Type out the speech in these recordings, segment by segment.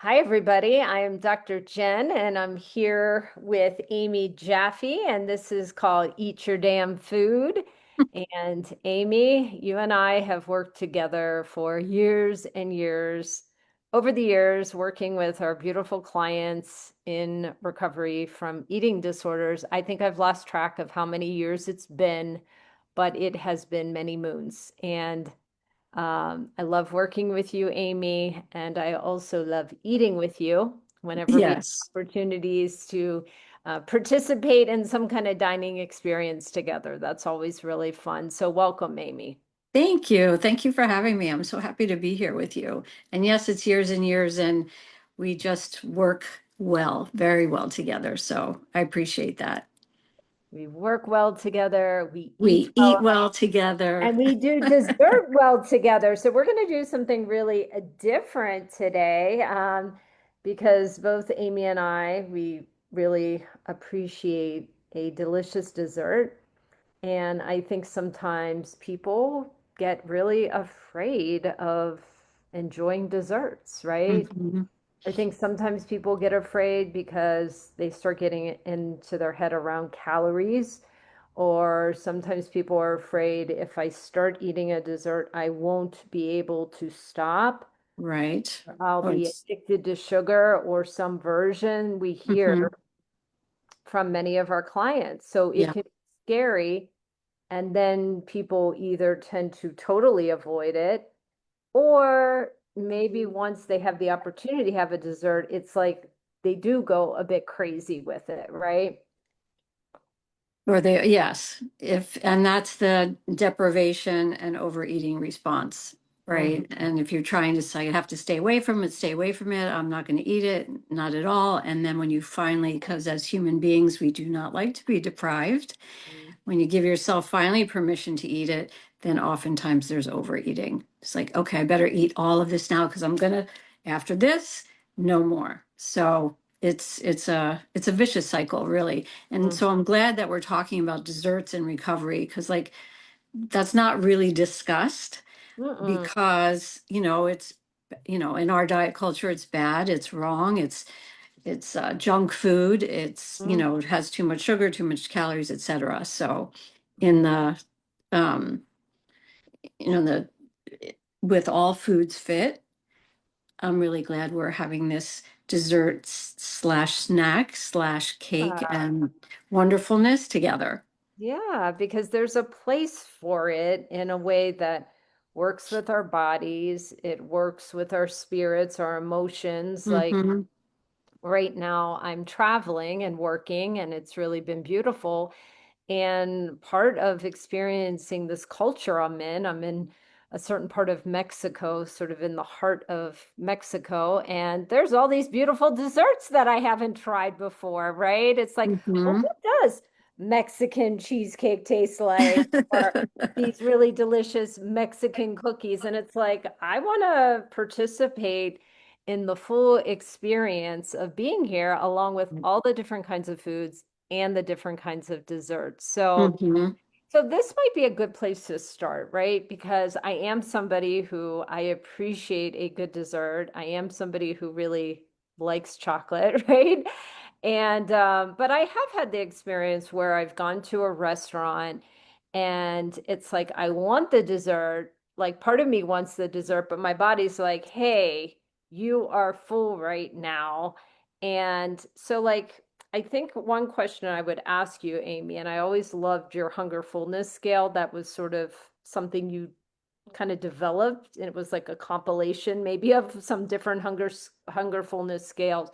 Hi, everybody. I am Dr. Jen, and I'm here with Amy Jaffe, and this is called Eat Your Damn Food. And Amy, you and I have worked together for years and years, over the years, working with our beautiful clients in recovery from eating disorders. I think I've lost track of how many years it's been, but it has been many moons. And I love working with you, Amy, and I also love eating with you whenever we have Yes. opportunities to participate in some kind of dining experience together. That's always really fun. So welcome, Amy. Thank you. Thank you for having me. I'm so happy to be here with you. And yes, it's years and years, and we just work well, very well together. So I appreciate that. We work well together, we eat We well, eat well together. and we do dessert well together. So we're going to do something really different today because both Amy and I, we really appreciate a delicious dessert. And I think sometimes people get really afraid of enjoying desserts, right? Mhm. I think sometimes people get afraid because they start getting into their head around calories, or sometimes people are afraid if I start eating a dessert, I won't be able to stop. Right. I'll Or be it's, addicted to sugar or some version we hear mhm. from many of our clients. So it Yeah. can be scary. And then people either tend to totally avoid it, or maybe once they have the opportunity to have a dessert, it's like they do go a bit crazy with it, right? Or they, yes, and that's the deprivation and overeating response, Mhm. right? And if you're trying to say, I have to stay away from it, stay away from it, I'm not going to eat it, not at all. And then when you finally, because as human beings, we do not like to be deprived, when you give yourself finally permission to eat it, then oftentimes there's overeating. It's like, okay, I better eat all of this now because I'm gonna, after this, no more. So it's a vicious cycle, really. And Mhm. so I'm glad that we're talking about desserts and recovery because like that's not really discussed Mm-mm. because it's in our diet culture it's bad, it's wrong, it's junk food. It's, Mm. it has too much sugar, too much calories, etc. So in the, um, the, with all foods fit, I'm really glad we're having this dessert slash snack slash cake Yeah. and wonderfulness together. Yeah, because there's a place for it in a way that works with our bodies, it works with our spirits, our emotions. Like Hmm. right now, I'm traveling and working, and it's really been beautiful. And part of experiencing this culture I'm in a certain part of Mexico, sort of in the heart of Mexico, and there's all these beautiful desserts that I haven't tried before, right? It's like, well, Hmm. what does Mexican cheesecake taste like? Or these really delicious Mexican cookies. And it's like, I want to participate in the full experience of being here, along with all the different kinds of foods and the different kinds of desserts. Hmm. So this might be a good place to start, right? Because I am somebody who I appreciate a good dessert. I am somebody who really likes chocolate, right? And but I have had the experience where I've gone to a restaurant and it's like I want the dessert, like part of me wants the dessert, but my body's like, "Hey, you are full right now." And so like I think one question I would ask you, Amy, and I always loved your hunger fullness scale. That was sort of something you kind of developed, and it was like a compilation maybe of some different hunger fullness scales.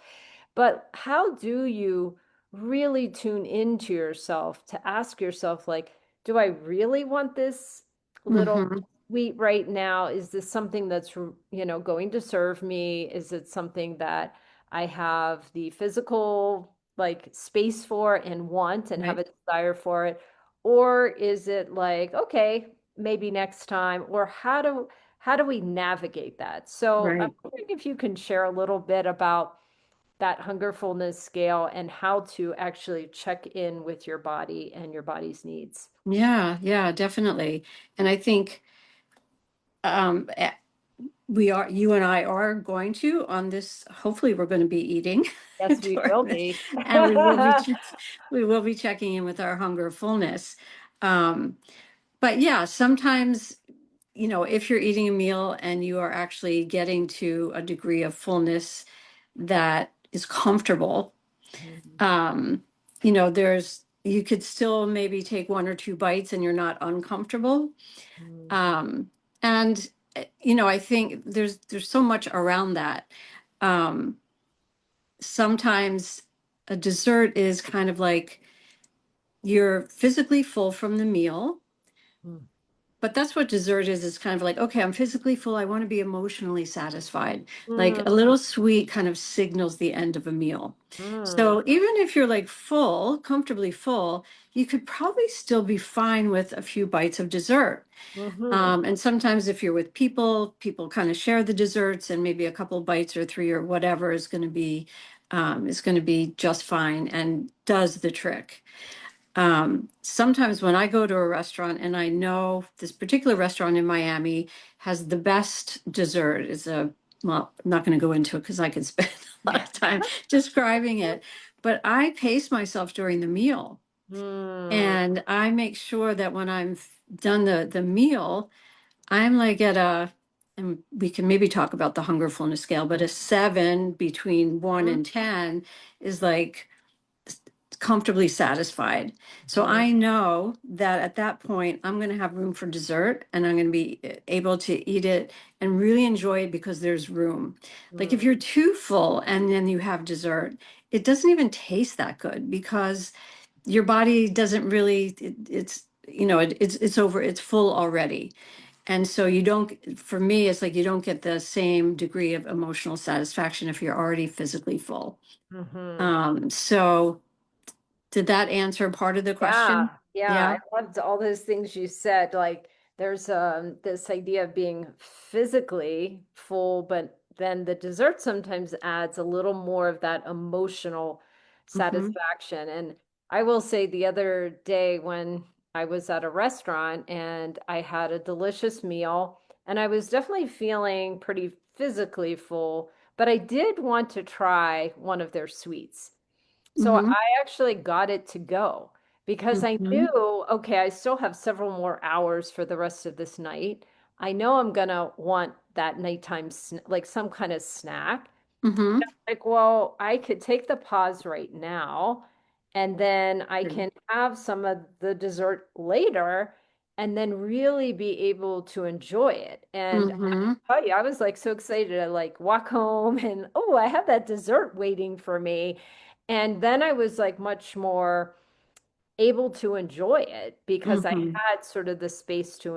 But how do you really tune into yourself to ask yourself, like, do I really want this little Hmm. sweet right now? Is this something that's, going to serve me? Is it something that I have the physical, like, space for and want and have Right. a desire for it? Or is it like, okay, maybe next time? Or how do we navigate that? So I'm Right. wondering if you can share a little bit about that hungerfulness scale and how to actually check in with your body and your body's needs. Yeah, yeah, definitely. And I think, um, you and I are going to on this, hopefully we're going to be eating Yes, we during will this, be. and we will be checking in with our hunger fullness. Um, but yeah, sometimes, if you're eating a meal and you are actually getting to a degree of fullness that is comfortable, Mhm. um, you could still maybe take one or two bites and you're not uncomfortable. Mhm. Um, and I think there's so much around that. Um, Sometimes a dessert is kind of like you're physically full from the meal, Mhm. but that's what dessert is. It's kind of like, okay, I'm physically full. I want to be emotionally satisfied. Like a Mhm. little sweet kind of signals the end of a meal. Mhm. So even if you're like full, comfortably full, you could probably still be fine with a few bites of dessert. Mhm. And sometimes if you're with people kind of share the desserts, and maybe a couple bites or three or whatever is going to be just fine and does the trick. Sometimes when I go to a restaurant and I know this particular restaurant in Miami has the best dessert, well, I'm not going to go into it because I could spend a lot of time describing it, but I pace myself during the meal. Mhm. And I make sure that when I'm done the meal, I'm like and we can maybe talk about the hunger fullness scale, but a 7 between 1 and 10 is like comfortably satisfied. So Mhm. I know that at that point, I'm going to have room for dessert and I'm going to be able to eat it and really enjoy it because there's room. Like if Mhm. you're too full and then you have dessert, it doesn't even taste that good because your body doesn't really, it's full already. And so you don't, for me, it's like you don't get the same degree of emotional satisfaction if you're already physically full. Mhm. So did that answer part of the Yeah, question? yeah, I Yeah. loved all those things you said. Like there's this idea of being physically full, but then the dessert sometimes adds a little more of that emotional Mm-hmm. satisfaction. And I will say the other day when I was at a restaurant and I had a delicious meal and I was definitely feeling pretty physically full, but I did want to try one of their sweets. So Mm-hmm. I actually got it to go because I Mm-hmm. knew, okay, I still have several more hours for the rest of this night. I know I'm gonna want that nighttime, like some kind of snack. Mm-hmm. Like, well, I could take the pause right now, and then I can have some of the dessert later, and then really be able to enjoy it. And Mm-hmm. I tell you, I was like so excited to like walk home and oh, I have that dessert waiting for me. And then I was like much more able to enjoy it because I Mm-hmm. had sort of the space to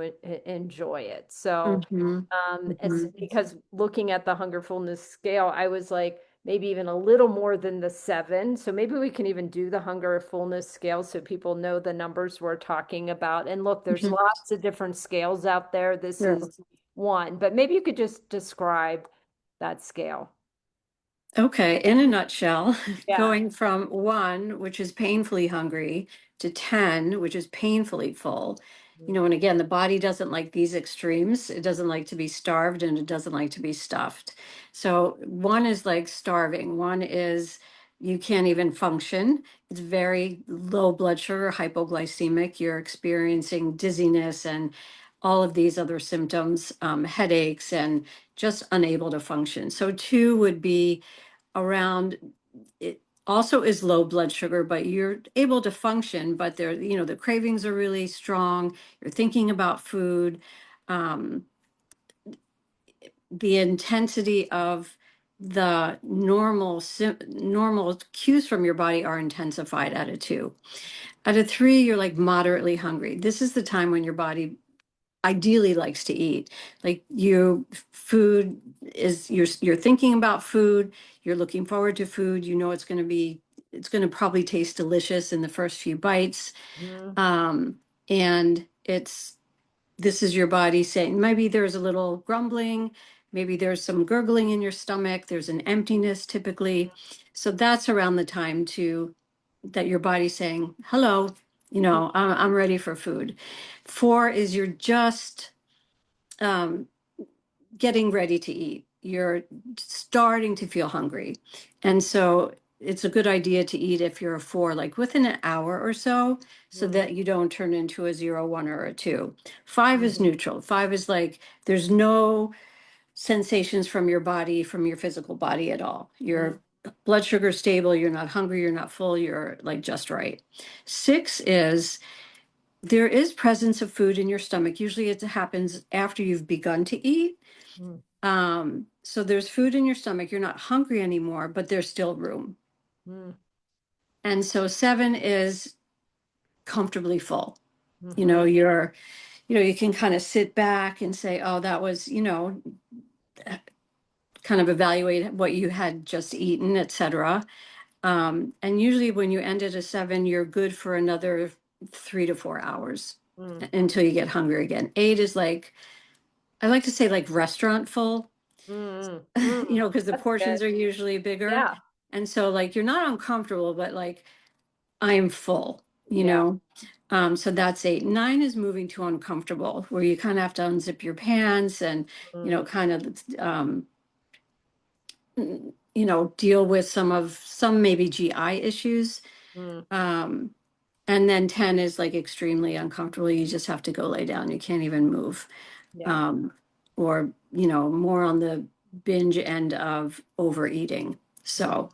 enjoy it. So, Mm-hmm. it's Mm-hmm. because looking at the hunger fullness scale, I was like maybe even a little more than the 7. So maybe we can even do the hunger fullness scale so people know the numbers we're talking about. And look, there's Mm-hmm. lots of different scales out there. This Sure. is one, but maybe you could just describe that scale. Okay, in a nutshell, Yeah. going from 1, which is painfully hungry, to 10, which is painfully full. And again, the body doesn't like these extremes. It doesn't like to be starved and it doesn't like to be stuffed. So 1 is like starving. 1 is you can't even function. It's very low blood sugar, hypoglycemic. You're experiencing dizziness and all of these other symptoms, headaches, and just unable to function. So 2 would be around it also is low blood sugar, but you're able to function, but the cravings are really strong. You're thinking about food. Um, the intensity of the normal cues from your body are intensified at a 2. At a 3, you're like moderately hungry. This is the time when your body ideally likes to eat. Like food is you're thinking about food, you're looking forward to food, it's going to probably taste delicious in the first few bites. Mhm. And this is your body saying maybe there's a little grumbling, maybe there's some gurgling in your stomach, there's an emptiness typically. So that's around the time to that your body's saying, hello, I'm ready for food. 4 is you're just um, getting ready to eat. You're starting to feel hungry. And so it's a good idea to eat if you're a 4, like within an hour or so Mm-hmm. that you don't turn into a 0, 1, or a 2. 5 is Mm-hmm. neutral. 5 is like there's no sensations from your body, from your physical body at all. Your blood sugar stable, you're not hungry, you're not full, you're like just right. 6 is there is presence of food in your stomach. Usually it happens after you've begun to eat. Mm-hmm. So there's food in your stomach. You're not hungry anymore, but there's still room. And so 7 is comfortably full. You know, Mm-hmm. you can kind of sit back and say, oh, that was, kind of evaluate what you had just eaten, etc. And usually when you end at a 7, you're good for another 3 to 4 hours Mm-hmm. until you get hungry again. 8 is like, I like to say like restaurant full, Mm-hmm. because the That's good. portions are usually bigger. Yeah. And so like you're not uncomfortable, but like I'm full, you Yeah. know. So that's 8. 9 is moving to uncomfortable, where you kind of have to unzip your pants and, Mm-hmm. kind of deal with some maybe GI issues. Um, and then 10 is like extremely uncomfortable. You just have to go lay down. You can't even move. Yeah. Um, or, more on the binge end of overeating. Mm.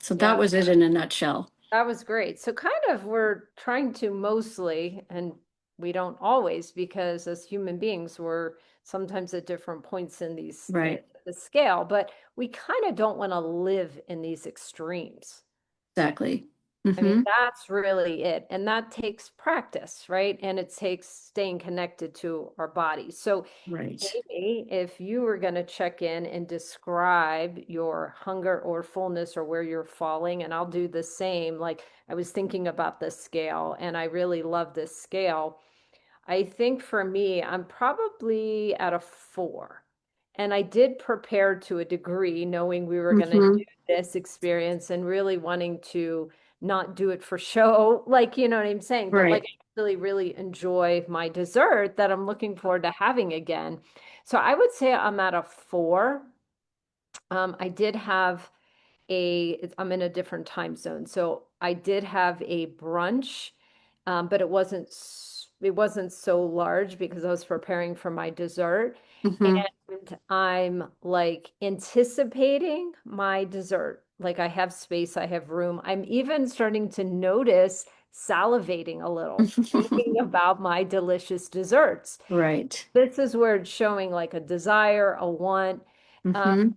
So that Yeah. was it in a nutshell. That was great. So kind of we're trying to mostly, and we don't always, because as human beings, we're sometimes at different points in Right. the scale, but we kind of don't want to live in these extremes. Exactly. I mean, Mm-hmm. that's really it. And that takes practice, right? And it takes staying connected to our bodies. So, Right. Amy, if you were going to check in and describe your hunger or fullness or where you're falling, and I'll do the same. Like I was thinking about this scale, and I really love this scale. I think for me, I'm probably at a 4. And I did prepare to a degree, knowing we were going to Mm-hmm. do this experience and really wanting to not do it for show, like, you know what I'm saying? But like, Right. I really, really enjoy my dessert that I'm looking forward to having again. So I would say I'm at a 4. I did have I'm in a different time zone. So I did have a brunch, but it wasn't so large because I was preparing for my dessert. Mm-hmm. And I'm like anticipating my dessert. Like I have space, I have room. I'm even starting to notice salivating a little, thinking about my delicious desserts. Right. This is where it's showing like a desire, a want. Um, Mm-hmm.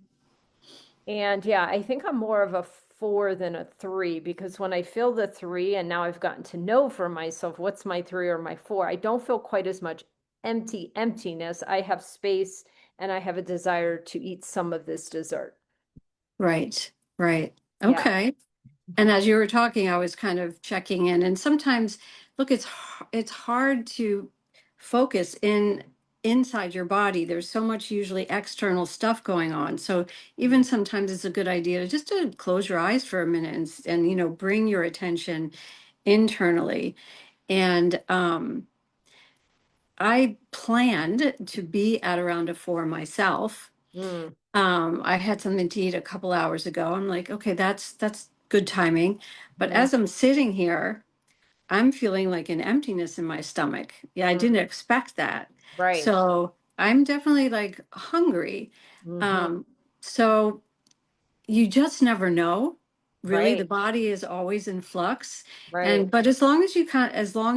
and yeah, I think I'm more of a 4 than a 3, because when I feel the 3 and now I've gotten to know for myself what's my 3 or my 4, I don't feel quite as much emptiness. I have space and I have a desire to eat some of this dessert. Right. Right. Yeah. Okay. And as you were talking, I was kind of checking in, and sometimes, look, it's hard to focus inside your body. There's so much usually external stuff going on. So even sometimes it's a good idea to just to close your eyes for a minute and bring your attention internally. And I planned to be at around a 4 myself. Mm, I had something to eat a couple hours ago. I'm like, okay, that's good timing. But mm, as I'm sitting here, I'm feeling like an emptiness in my stomach. Yeah, I mm, didn't expect that. right. So I'm definitely like hungry. Hmm. Um, so you just never know. Really, the Right. body is always in flux. Right. And but as long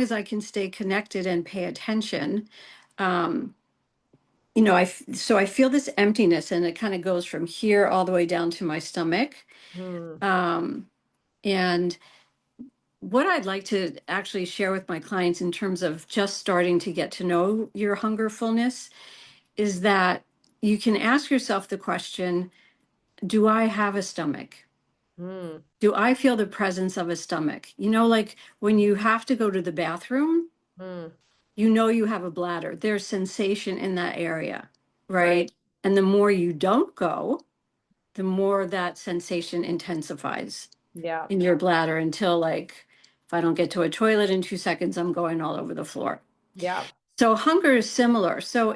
as I can stay connected and pay attention, um, so I feel this emptiness, and it kind of goes from here all the way down to my stomach. Mm, Um, and what I'd like to actually share with my clients in terms of just starting to get to know your hungerfulness is that you can ask yourself the question, do I have a stomach? mm, Do I feel the presence of a stomach? Like when you have to go to the bathroom, mm, you have a bladder. There's sensation in that area, right. right? And the more you don't go, the more that sensation intensifies Yeah. in your bladder until, like, if I don't get to a toilet in 2 seconds, I'm going all over the floor. Yeah. So hunger is similar. So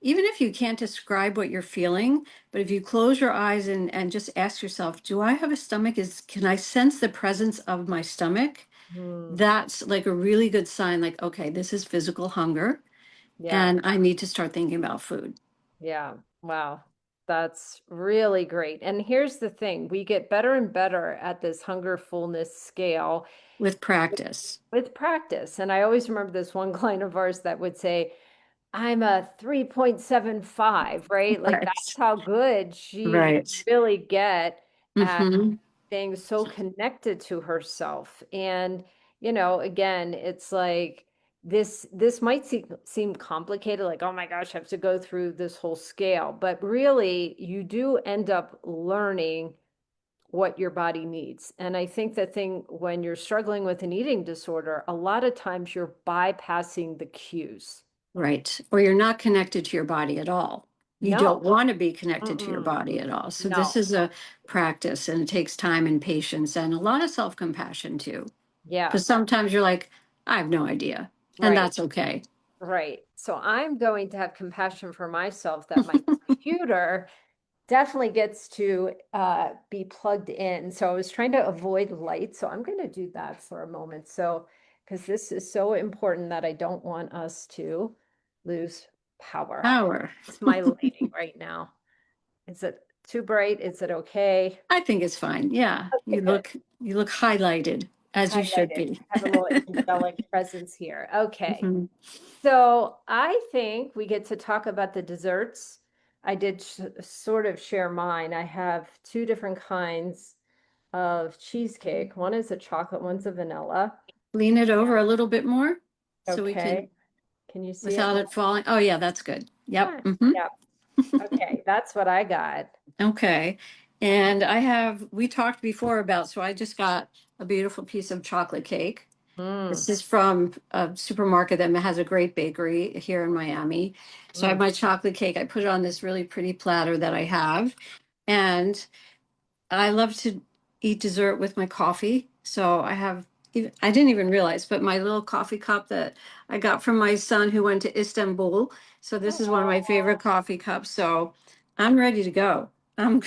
even if you can't describe what you're feeling, but if you close your eyes and just ask yourself, do I have a stomach? Can I sense the presence of my stomach? Hmm. That's like a really good sign, like, okay, this is physical hunger Yeah. and I need to start thinking about food Yeah. Wow. That's really great. And here's the thing, we get better and better at this hunger fullness scale with practice. with practice. And I always remember this one client of ours that would say, I'm a 3.75, right? Like Right. that's how good she would Right. really get at Mm-hmm. staying so connected to herself. And, again, it's like this might seem complicated, like, oh my gosh, I have to go through this whole scale. But really, you do end up learning what your body needs. And I think the thing when you're struggling with an eating disorder, a lot of times you're bypassing the cues. Right. Or you're not connected to your body at all. You don't No. want to be connected to your Mm-mm. body at all. So this No. is a practice and it takes time and patience and a lot of self-compassion too. Yeah. Because sometimes you're like, I have no idea. And Right. that's okay. Right. So I'm going to have compassion for myself that my computer definitely gets to be plugged in. So I was trying to avoid light. So I'm going to do that for a moment. So, because this is so important that I don't want us to lose power. Power. It's my lighting right now. Is it too bright? Is it okay? I think it's fine. Yeah. Okay, good. You look highlighted as you should Highlighted. be. Have a little angelic presence here. Okay. Mhm. So I think we get to talk about the desserts. I did sort of share mine. I have two different kinds of cheesecake. One is a chocolate, one's a vanilla. Lean it over a little bit more so we can, Okay. Can you see it without now? it falling. Oh, yeah, that's good. Yep. Ah, Hmm. yeah. Okay. That's what I got. Okay. We talked before about, so I just got a beautiful piece of chocolate cake. Mm, This is from a supermarket that has a great bakery here in Miami. So I have mm. my chocolate cake. I put it on this really pretty platter that I have. And I love to eat dessert with my coffee. So I didn't even realize, but my little coffee cup that I got from my son who went to Istanbul. So this is one of my favorite Oh, coffee cups. So I'm ready to go. I'm,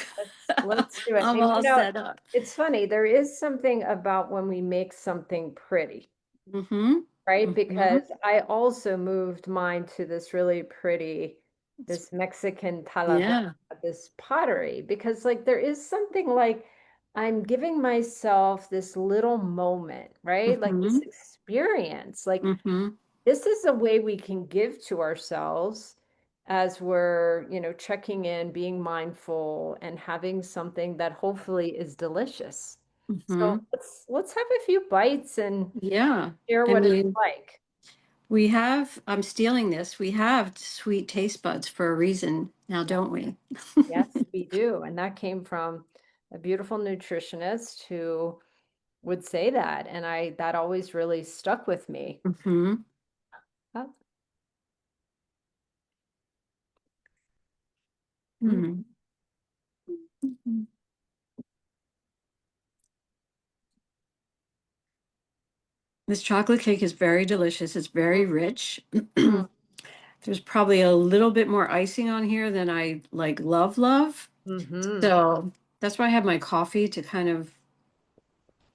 let's do it. I'm And all set up. it's funny. There is something about when we make something pretty. Mm-hmm. Right? Mm-hmm. Because I also moved mine to this really pretty, this Mexican talavera, Yeah. this pottery, because like there is something like I'm giving myself this little moment, right? Like this Mm-hmm. experience. Like Mm-hmm. this is a way we can give to ourselves as we're, checking in, being mindful, and having something that hopefully is delicious. So Mm-hmm. let's have a few bites and Yeah. share I what it's mean, like. I'm stealing this. We have sweet taste buds for a reason now, Yeah. don't we? Yes, we do. And that came from a beautiful nutritionist who would say that. And that always really stuck with me. Mm-hmm. Oh, mm, Mm. This chocolate cake is very delicious. It's very rich. mm, There's probably a little bit more icing on here than I like love. mm-hmm, So that's why I have my coffee to kind of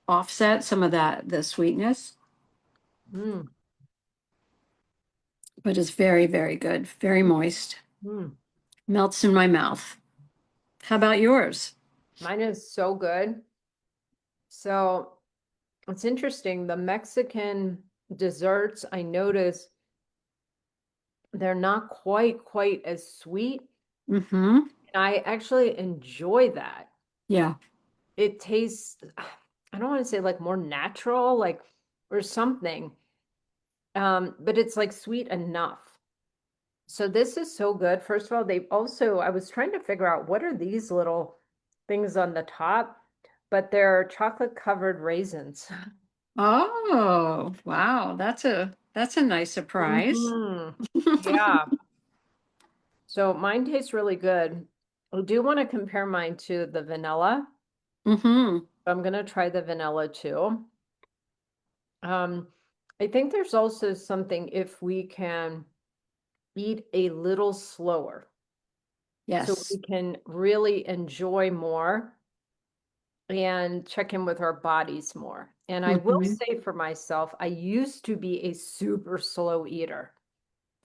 offset some of the sweetness. mm, But it's very, very good. Very moist. mm. Melts in my mouth. How about yours? Mine is so good. So it's interesting. The Mexican desserts, I notice they're not quite as sweet. Mm-hmm. And I actually enjoy that. Yeah. It tastes, I don't want to say like more natural, like or something. But it's like sweet enough. So this is so good. First of all, they also, I was trying to figure out what are these little things on the top, but they're chocolate covered raisins. Oh, wow. That's a nice surprise. Hmm. Yeah. So mine tastes really good. I do want to compare mine to the vanilla. Mm-hmm. I'm gonna try the vanilla too. Um, I think there's also something if we can eat a little slower so Yes. we can really enjoy more and check in with our bodies more. And I will Hmm. say for myself, I used to be a super slow eater,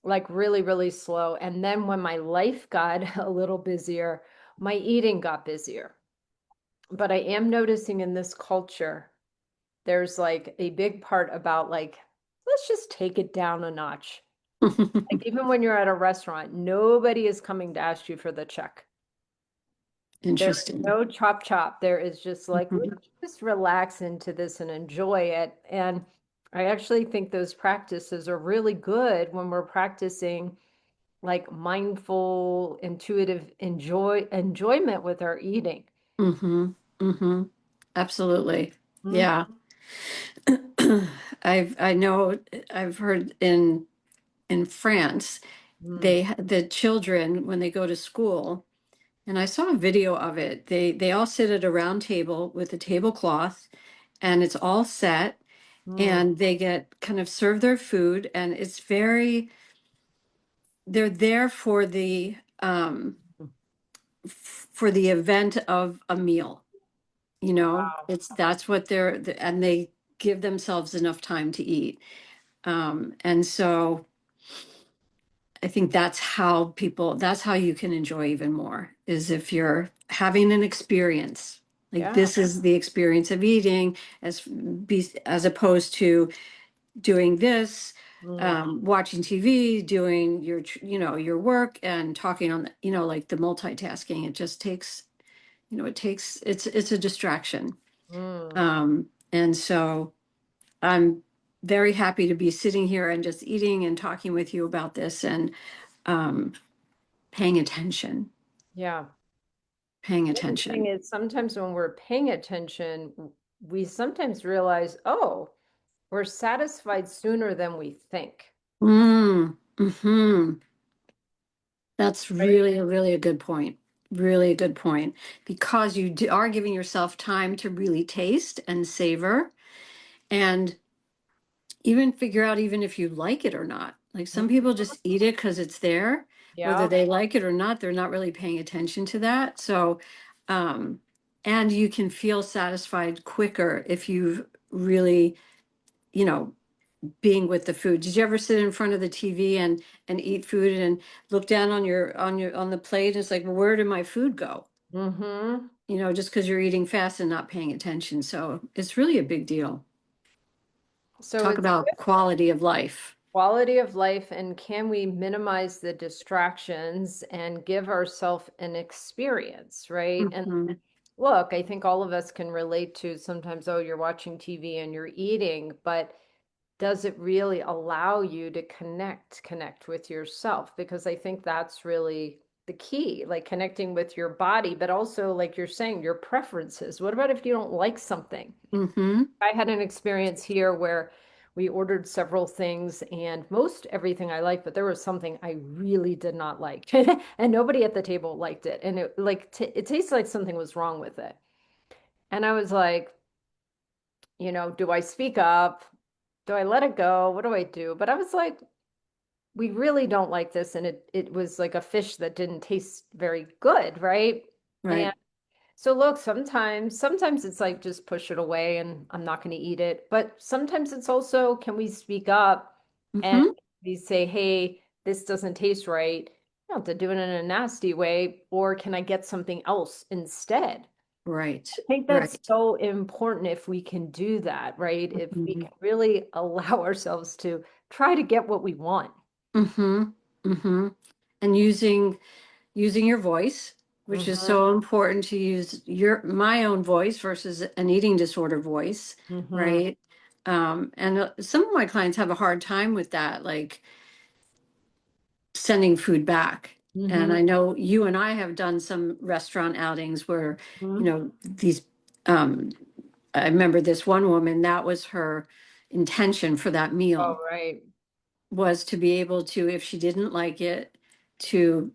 like really, really slow. And then when my life got a little busier, my eating got busier. But I am noticing in this culture, there's like a big part about like, let's just take it down a notch. Like even when you're at a restaurant, nobody is coming to ask you for the check. There is Interesting. no chop chop. There is just like, let's Mhm. just relax into this and enjoy it. And I actually think those practices are really good when we're practicing like mindful, intuitive enjoyment with our eating. Hmm. Hmm. Absolutely. Mhm. Yeah. I know I've heard in France, Mm, the children when they go to school, and I saw a video of it. They all sit at a round table with a tablecloth, and it's all set, mm, and they get kind of served their food, and it's very they're there for the event of a meal. wow. It's that's what and they give themselves enough time to eat. And so I think that's how you can enjoy even more, is if you're having an experience. Like Yeah. this is the experience of eating, as opposed to doing this, Mm, watching TV, doing your work and talking on like the multitasking. It just takes, it's a distraction. mm. And so I'm very happy to be sitting here and just eating and talking with you about this, and um, paying attention, Yeah. paying The other thing attention. is sometimes when we're paying attention, we sometimes realize, oh, we're satisfied sooner than we think, Hmm. That's right? really a good point. Really a good point. Because are giving yourself time to really taste and savor, and even figure out even if you like it or not. Like some Mhm. people just eat it because it's there, whether Yeah. they like it or not, they're not really paying attention to that. So, um, and you can feel satisfied quicker if you've really, you know, being with the food. Did you ever sit in front of the TV and eat food and look down on the plate? And it's like, well, where did my food go? Mm-hmm. Just because you're eating fast and not paying attention. So it's really a big deal. So Talk it's about quality of life. quality of life, and can we minimize the distractions and give ourselves an experience, right? And Mhm. look, I think all of us can relate to sometimes, oh, you're watching TV and you're eating, but does it really allow you to connect with yourself? Because I think that's really the key, like connecting with your body, but also like you're saying, your preferences. What about if you don't like something? Mhm. I had an experience here where we ordered several things and most everything I liked, but there was something I really did not like. And nobody at the table liked it. And it like it tasted like something was wrong with it. And I was like, do I speak up? Do I let it go? What do I do? But I was like, we really don't like this. And it was like a fish that didn't taste very good, right? And Right. so look, sometimes it's like just push it away and I'm not going to eat it. But sometimes it's also, can we speak up and Mhm. we say, hey, this doesn't taste right. You don't have to do it in a nasty way, or can I get something else instead? I Right. think that's Right. so important if we can do that, right? If we Mhm. can really allow ourselves to try to get what we want. Mhm. Mhm. And using your voice, which is Hmm. so important, to use my own voice versus an eating disorder voice, Hmm. right? And some of my clients have a hard time with that, like sending food back. And Hmm. I know you and I have done some restaurant outings where, Hmm. these, um, I remember this one woman, that was her intention for that Oh, meal, right. was to be able to, if she didn't like it, to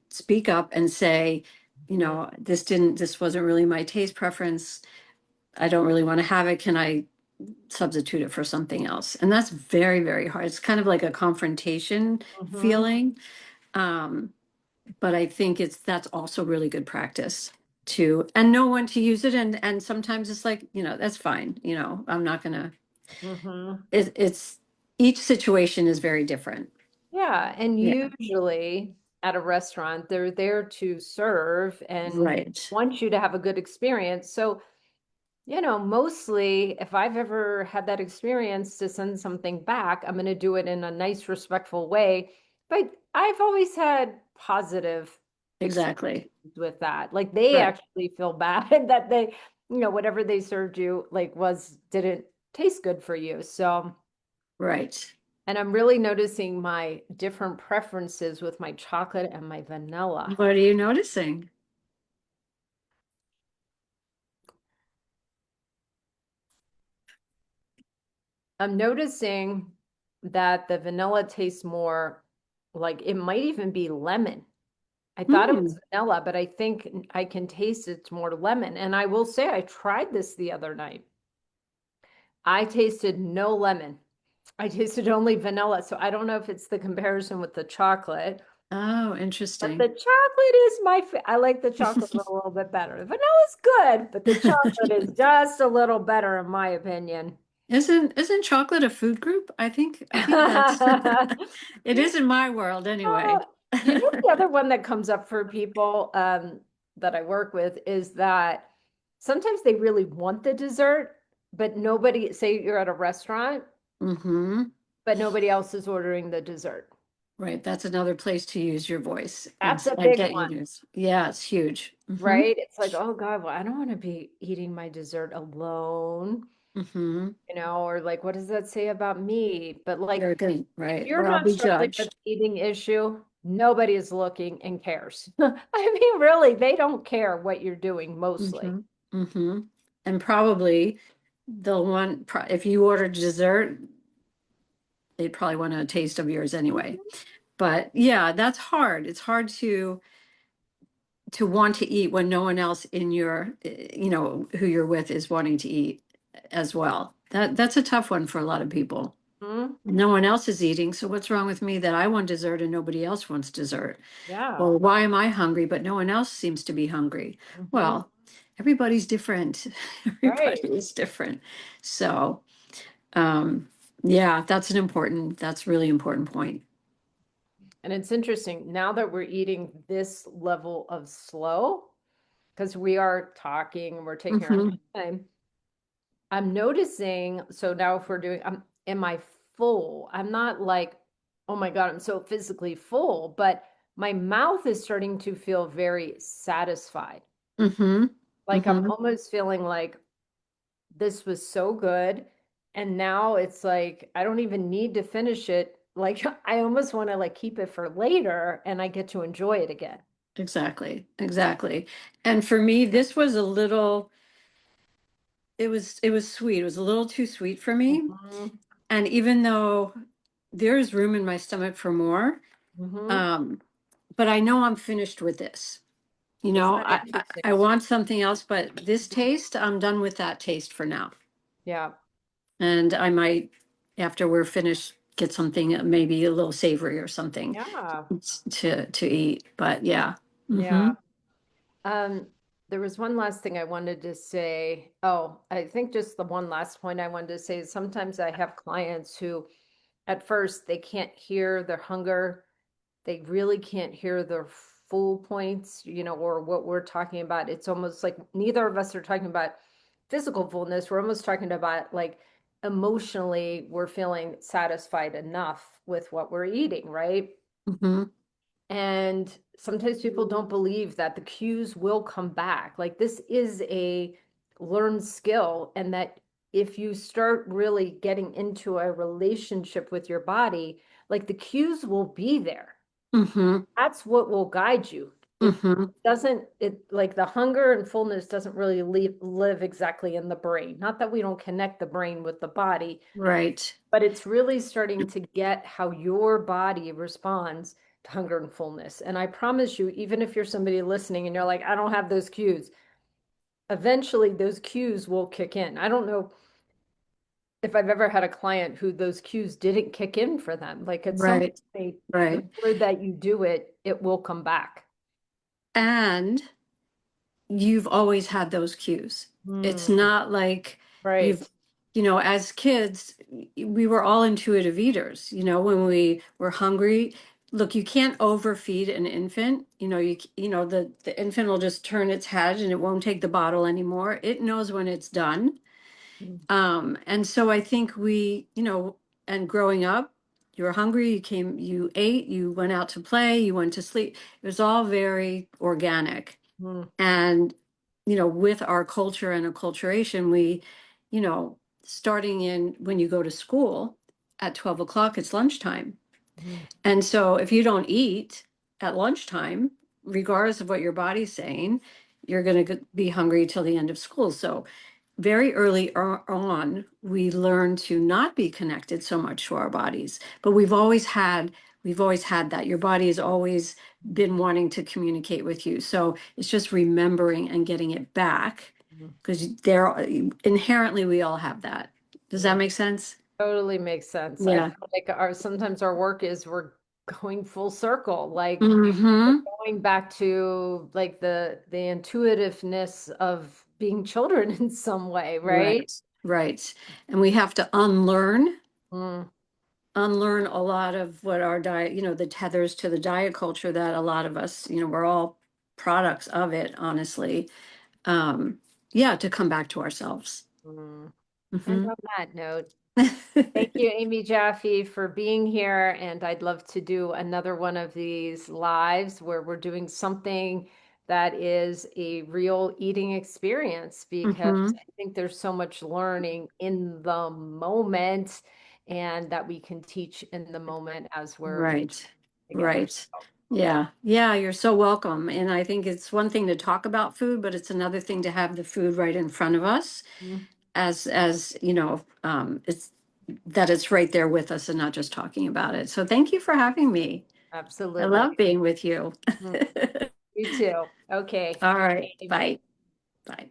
speak up and say, Mhm. this wasn't really my taste preference. I don't really want to have it. Can I substitute it for something else. And that's very, very hard. It's kind of like a confrontation Hmm. feeling. Um, but I think that's also really good practice to and know when to use it. And sometimes it's like, that's fine. I'm not gonna Hmm. it's each situation is very different. Yeah, and Yeah, usually at a restaurant, they're there to serve and right. want you to have a good experience. So, mostly if I've ever had that experience to send something back, I'm going to do it in a nice, respectful way. But I've always had positive experiences Exactly. with that. Like they Right. actually feel bad that they, whatever they served you like didn't taste good for you. So, Right. and I'm really noticing my different preferences with my chocolate and my vanilla. What are you noticing? I'm noticing that the vanilla tastes more like it might even be lemon. I thought it was Hmm. vanilla, but I think I can taste it's more lemon. And I will say, I tried this the other night. I tasted no lemon. I tasted only vanilla. So I don't know if it's the comparison with the chocolate, Oh, but the interesting. chocolate is I like the chocolate a little bit better. The vanilla's good, but the chocolate is just a little better in my opinion. Isn't chocolate a food group? I think that's it is in my world anyway. Uh, the other one that comes up for people that I work with is that sometimes they really want the dessert, but nobody, say you're at a restaurant, Mm-hmm. but nobody else is ordering the dessert. Right. That's another place to use your voice That's a and big get your one, news. Yeah, it's huge. Mm-hmm. right? It's like, oh God, well, I don't want to be eating my dessert alone, Mm-hmm. or like, what does that say about me? But like, You're good, if right? you're Or I'll not be struggling with judged. eating issue, nobody is looking and cares. I mean, really, they don't care what you're doing mostly. Mm-hmm. Mm-hmm. And probably they'll want, if you order dessert, they'd probably want a taste of yours anyway. Mhm. But yeah, that's hard. It's hard to want to eat when no one else in your, who you're with is wanting to eat as well. That's a tough one for a lot of people. Mhm. No one else is eating, so what's wrong with me that I want dessert and nobody else wants dessert? Yeah. Or why am I hungry but no one else seems to be hungry? Hmm. Well, everybody's different. Right. Everybody is different. So, um, yeah, that's really important point. And it's interesting now that we're eating this level of slow, because we are talking and we're taking our Hmm. time. I'm noticing, so now if we're am I full? I'm not like, oh my God, I'm so physically full, but my mouth is starting to feel very satisfied. Hmm. Like I'm Hmm. almost feeling like this was so good. And now it's like I don't even need to finish it. Like I almost want to like keep it for later and I get to enjoy it again. Exactly. Exactly. And for me, this was a little, it was sweet. It was a little too sweet for me. Hmm. And even though there's room in my stomach for more, Hmm. um, but I know I'm finished with this. Isn't that I interesting? want something else, but this taste, I'm done with that taste for now. Yeah. And I might, after we're finished, get something maybe a little savory or something Yeah. to eat. But yeah. Yeah. Mm-hmm. Um, there was one last thing I wanted to say. Oh, I think just the one last point I wanted to say is sometimes I have clients who at first they can't hear their hunger. They really can't hear their full points, or what we're talking about. It's almost like neither of us are talking about physical fullness. We're almost talking about like emotionally, we're feeling satisfied enough with what we're eating, right? Mm-hmm. And sometimes people don't believe that the cues will come back. Like this is a learned skill, and that if you start really getting into a relationship with your body, like the cues will be there. Mm-hmm. That's what will guide you. It Mm-hmm. doesn't, it like the hunger and fullness doesn't really live exactly in the brain. Not that we don't connect the brain with the body, Right. but it's really starting to get how your body responds to hunger and fullness. And I promise you, even if you're somebody listening and you're like, I don't have those cues, eventually those cues will kick in. I don't know. if I've ever had a client who those cues didn't kick in for them, like at some Right, point, the right. more that you do it, it will come back. And you've always had those cues. It's Mm, not like right. you've, as kids, we were all intuitive eaters. When we were hungry, look, you can't overfeed an infant. The infant will just turn its head and it won't take the bottle anymore. It knows when it's done. Mm, And so I think and growing up, you were hungry, you ate, you went out to play, you went to sleep. It was all very organic. mm, And, with our culture and acculturation, you know, starting in when you go to school at 12 o'clock, it's lunchtime. mm, And so if you don't eat at lunchtime, regardless of what your body's saying, you're going to be hungry till the end of school. So very early on, we learn to not be connected so much to our bodies, but we've always had that. Your body has always been wanting to communicate with you. So it's just remembering and getting it back mm. because there inherently we all have that. Does that Yeah, make sense? totally makes sense. I Yeah. feel like sometimes our work is we're going full circle, like we're Mm-hmm. going back to like the intuitiveness of being children in some way, right? Right. Right. And we have to Mm, unlearn a lot of what our diet, the tethers to the diet culture that a lot of us, we're all products of it, honestly. Um, yeah, to come back to ourselves. mm. And Hmm. on that note, thank you, Amy Jaffe, for being here. And I'd love to do another one of these lives where we're doing something that is a real eating experience because Hmm. I think there's so much learning in the moment and that we can teach in the moment as we're eating Right. together. Right. So, Yeah. Yeah, you're so welcome. And I think it's one thing to talk about food, but it's another thing to have the food right in front of us mm, it's that it's right there with us and not just talking about it. So thank you for having me. I absolutely. love being with you. Mm, you too. Okay. All Bye, right. Amy. Bye. Bye.